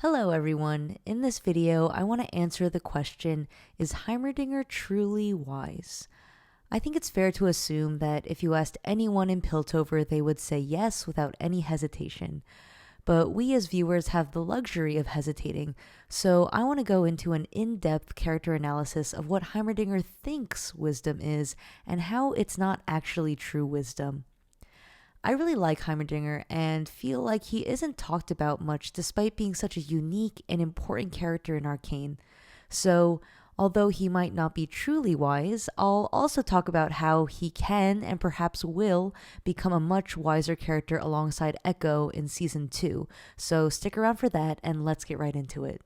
Hello everyone, in this video I want to answer the question, is Heimerdinger truly wise? I think it's fair to assume that if you asked anyone in Piltover they would say yes without any hesitation. But we as viewers have the luxury of hesitating, so I want to go into an in-depth character analysis of what Heimerdinger thinks wisdom is and how it's not actually true wisdom. I really like Heimerdinger and feel like he isn't talked about much despite being such a unique and important character in Arcane. So, although he might not be truly wise, I'll also talk about how he can and perhaps will become a much wiser character alongside Ekko in Season 2. So stick around for that and let's get right into it.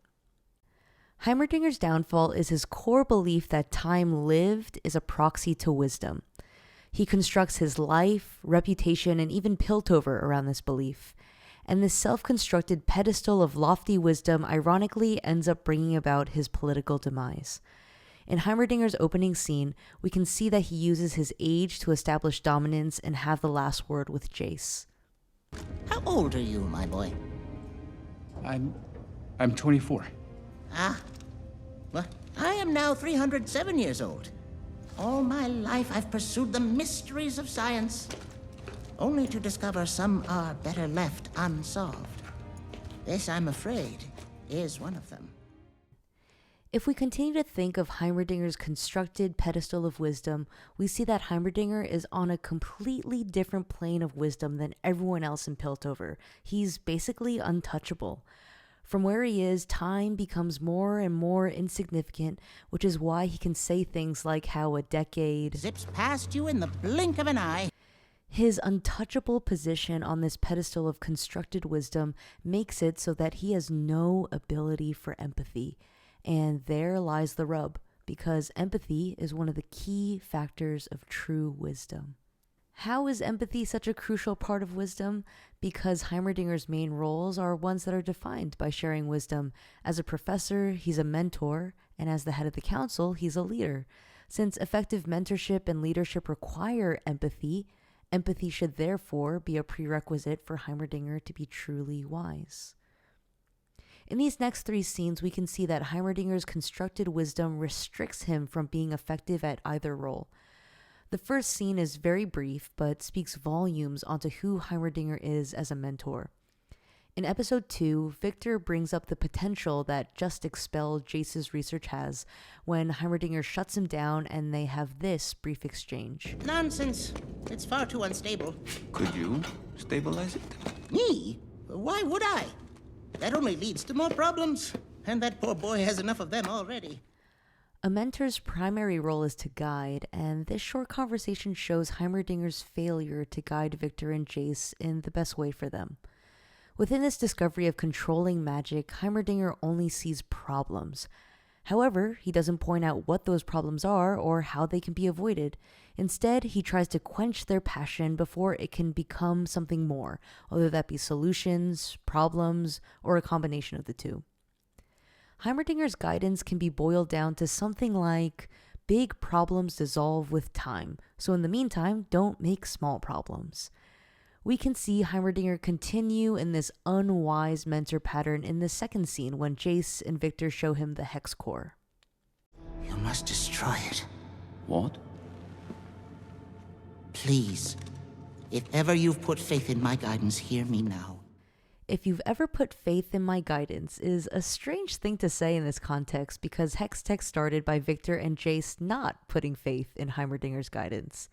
Heimerdinger's downfall is his core belief that time lived is a proxy to wisdom. He constructs his life, reputation, and even Piltover around this belief. And this self-constructed pedestal of lofty wisdom ironically ends up bringing about his political demise. In Heimerdinger's opening scene, we can see that he uses his age to establish dominance and have the last word with Jace. How old are you, my boy? I'm 24. Well, I am now 307 years old. All my life I've pursued the mysteries of science, only to discover some are better left unsolved. This, I'm afraid, is one of them. If we continue to think of Heimerdinger's constructed pedestal of wisdom, we see that Heimerdinger is on a completely different plane of wisdom than everyone else in Piltover. He's basically untouchable. From where he is, time becomes more and more insignificant, which is why he can say things like how a decade Zips past you in the blink of an eye. His untouchable position on this pedestal of constructed wisdom makes it so that he has no ability for empathy. And there lies the rub, because empathy is one of the key factors of true wisdom. How is empathy such a crucial part of wisdom? Because Heimerdinger's main roles are ones that are defined by sharing wisdom. As a professor, he's a mentor, and as the head of the council, he's a leader. Since effective mentorship and leadership require empathy, empathy should therefore be a prerequisite for Heimerdinger to be truly wise. In these next three scenes, we can see that Heimerdinger's constructed wisdom restricts him from being effective at either role. The first scene is very brief, but speaks volumes onto who Heimerdinger is as a mentor. In episode 2, Victor brings up the potential that just expelled Jace's research has when Heimerdinger shuts him down and they have this brief exchange. Nonsense. It's far too unstable. Could you stabilize it? Me? Why would I? That only leads to more problems. And that poor boy has enough of them already. A mentor's primary role is to guide, and this short conversation shows Heimerdinger's failure to guide Victor and Jace in the best way for them. Within this discovery of controlling magic, Heimerdinger only sees problems. However, he doesn't point out what those problems are or how they can be avoided. Instead, he tries to quench their passion before it can become something more, whether that be solutions, problems, or a combination of the two. Heimerdinger's guidance can be boiled down to something like, big problems dissolve with time, so in the meantime, don't make small problems. We can see Heimerdinger continue in this unwise mentor pattern in the second scene when Jace and Victor show him the hex core. You must destroy it. What? Please. If ever you've put faith in my guidance, hear me now. If you've ever put faith in my guidance is a strange thing to say in this context because Hextech started by Victor and Jace not putting faith in Heimerdinger's guidance.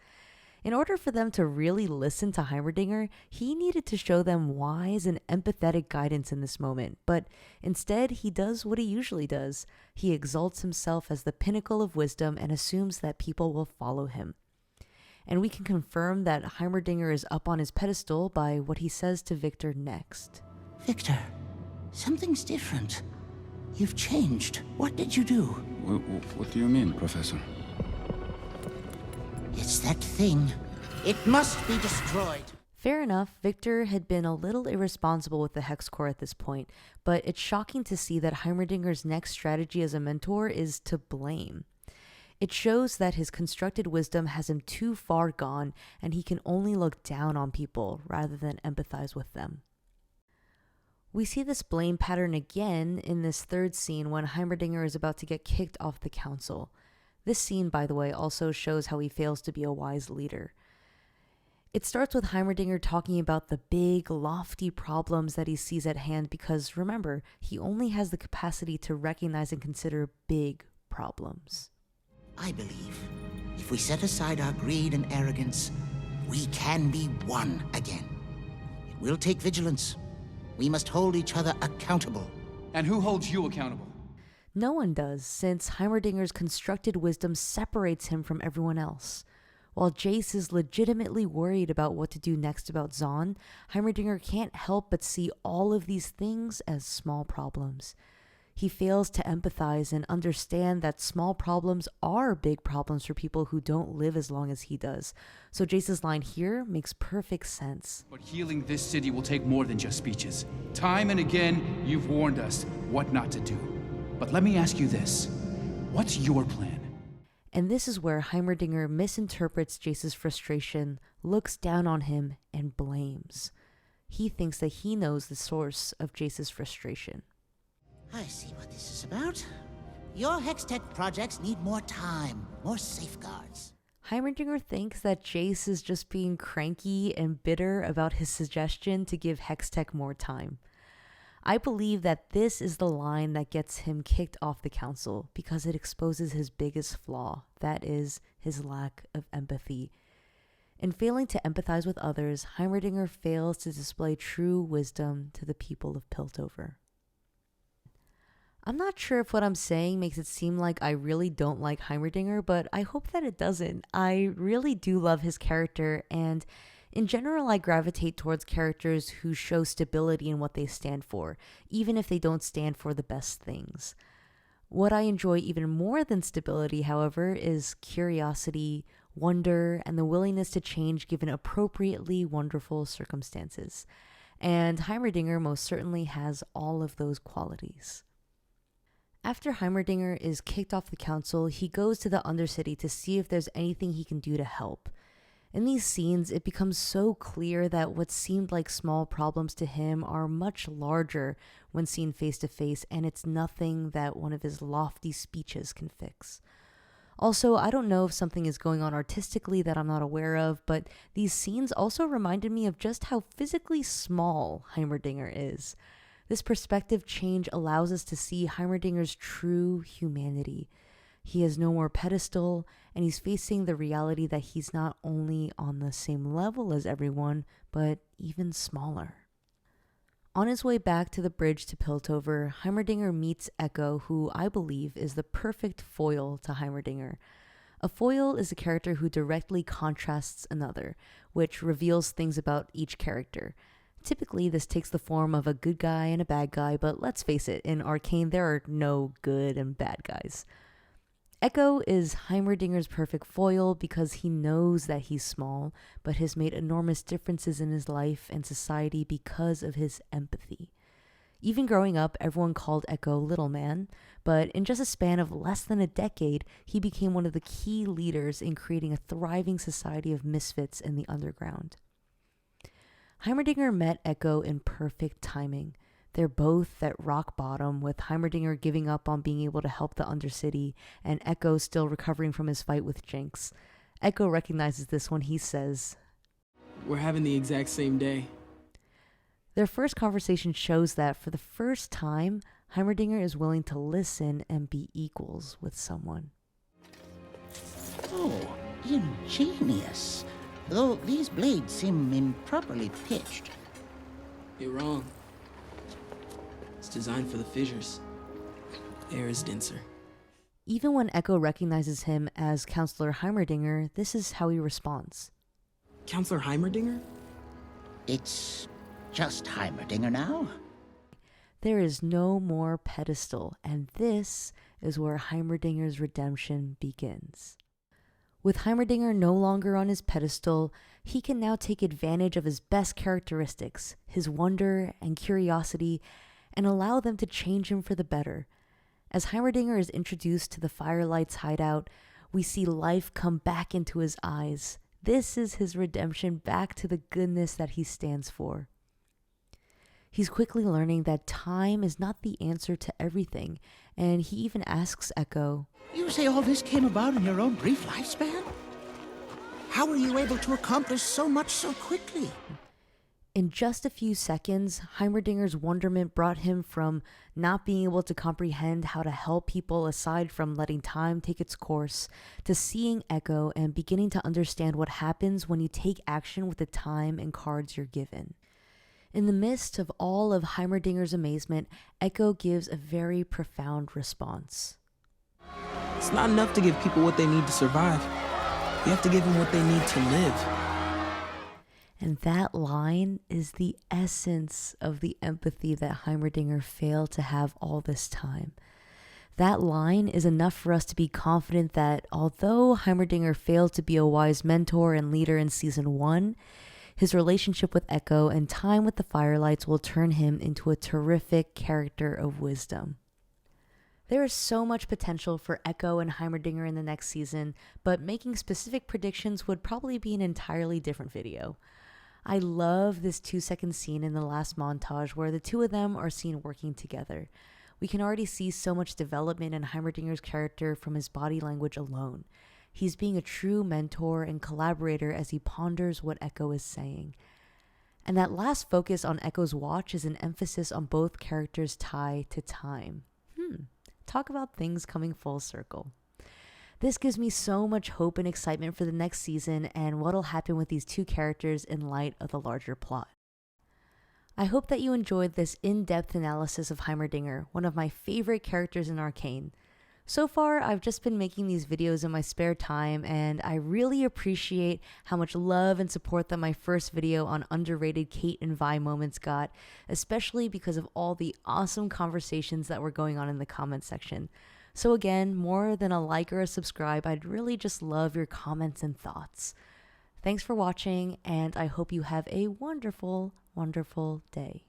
In order for them to really listen to Heimerdinger, he needed to show them wise and empathetic guidance in this moment, but instead he does what he usually does. He exalts himself as the pinnacle of wisdom and assumes that people will follow him. And we can confirm that Heimerdinger is up on his pedestal by what he says to Victor next. Victor, something's different. You've changed. What did you do? What do you mean, Professor? It's that thing. It must be destroyed. Fair enough, Victor had been a little irresponsible with the hex core at this point, but it's shocking to see that Heimerdinger's next strategy as a mentor is to blame. It shows that his constructed wisdom has him too far gone and he can only look down on people rather than empathize with them. We see this blame pattern again in this third scene when Heimerdinger is about to get kicked off the council. This scene, by the way, also shows how he fails to be a wise leader. It starts with Heimerdinger talking about the big, lofty problems that he sees at hand because, remember, he only has the capacity to recognize and consider big problems. I believe if we set aside our greed and arrogance, we can be one again. It will take vigilance. We must hold each other accountable. And who holds you accountable? No one does, since Heimerdinger's constructed wisdom separates him from everyone else. While Jace is legitimately worried about what to do next about Zahn, Heimerdinger can't help but see all of these things as small problems. He fails to empathize and understand that small problems are big problems for people who don't live as long as he does. So Jace's line here makes perfect sense. But healing this city will take more than just speeches. Time and again, you've warned us what not to do. But let me ask you this. What's your plan? And this is where Heimerdinger misinterprets Jace's frustration, looks down on him, and blames. He thinks that he knows the source of Jace's frustration. I see what this is about. Your Hextech projects need more time, more safeguards. Heimerdinger thinks that Jace is just being cranky and bitter about his suggestion to give Hextech more time. I believe that this is the line that gets him kicked off the council because it exposes his biggest flaw, that is, his lack of empathy. In failing to empathize with others, Heimerdinger fails to display true wisdom to the people of Piltover. I'm not sure if what I'm saying makes it seem like I really don't like Heimerdinger, but I hope that it doesn't. I really do love his character, and in general, I gravitate towards characters who show stability in what they stand for, even if they don't stand for the best things. What I enjoy even more than stability, however, is curiosity, wonder, and the willingness to change given appropriately wonderful circumstances. And Heimerdinger most certainly has all of those qualities. After Heimerdinger is kicked off the council, he goes to the Undercity to see if there's anything he can do to help. In these scenes, it becomes so clear that what seemed like small problems to him are much larger when seen face to face, and it's nothing that one of his lofty speeches can fix. Also, I don't know if something is going on artistically that I'm not aware of, but these scenes also reminded me of just how physically small Heimerdinger is. This perspective change allows us to see Heimerdinger's true humanity. He has no more pedestal, and he's facing the reality that he's not only on the same level as everyone, but even smaller. On his way back to the bridge to Piltover, Heimerdinger meets Ekko, who I believe is the perfect foil to Heimerdinger. A foil is a character who directly contrasts another, which reveals things about each character. Typically, this takes the form of a good guy and a bad guy, but let's face it, in Arcane there are no good and bad guys. Ekko is Heimerdinger's perfect foil because he knows that he's small, but has made enormous differences in his life and society because of his empathy. Even growing up, everyone called Ekko Little Man, but in just a span of less than a decade, he became one of the key leaders in creating a thriving society of misfits in the underground. Heimerdinger met Ekko in perfect timing. They're both at rock bottom, with Heimerdinger giving up on being able to help the Undercity, and Ekko still recovering from his fight with Jinx. Ekko recognizes this when he says, "We're having the exact same day." Their first conversation shows that, for the first time, Heimerdinger is willing to listen and be equals with someone. Oh, ingenious. Though these blades seem improperly pitched. You're wrong. It's designed for the fissures. Air is denser. Even when Ekko recognizes him as Counselor Heimerdinger, this is how he responds. Counselor Heimerdinger? It's just Heimerdinger now. There is no more pedestal, and this is where Heimerdinger's redemption begins. With Heimerdinger no longer on his pedestal, he can now take advantage of his best characteristics, his wonder and curiosity, and allow them to change him for the better. As Heimerdinger is introduced to the Firelight's hideout, we see life come back into his eyes. This is his redemption back to the goodness that he stands for. He's quickly learning that time is not the answer to everything, and he even asks Ekko, You say all this came about in your own brief lifespan? How were you able to accomplish so much so quickly? in just a few seconds, Heimerdinger's wonderment brought him from not being able to comprehend how to help people aside from letting time take its course, to seeing Ekko and beginning to understand what happens when you take action with the time and cards you're given. In the midst of all of Heimerdinger's amazement, Ekko gives a very profound response. It's not enough to give people what they need to survive. You have to give them what they need to live. And that line is the essence of the empathy that Heimerdinger failed to have all this time. That line is enough for us to be confident that although Heimerdinger failed to be a wise mentor and leader in Season 1, his relationship with Ekko and time with the Firelights will turn him into a terrific character of wisdom. There is so much potential for Ekko and Heimerdinger in the next season, but making specific predictions would probably be an entirely different video. I love this 2-second scene in the last montage where the two of them are seen working together. We can already see so much development in Heimerdinger's character from his body language alone. He's being a true mentor and collaborator as he ponders what Ekko is saying. And that last focus on Ekko's watch is an emphasis on both characters' tie to time. Talk about things coming full circle. This gives me so much hope and excitement for the next season and what'll happen with these two characters in light of the larger plot. I hope that you enjoyed this in-depth analysis of Heimerdinger, one of my favorite characters in Arcane. So far, I've just been making these videos in my spare time, and I really appreciate how much love and support that my first video on underrated Kate and Vi moments got, especially because of all the awesome conversations that were going on in the comments section. So again, more than a like or a subscribe, I'd really just love your comments and thoughts. Thanks for watching, and I hope you have a wonderful, wonderful day.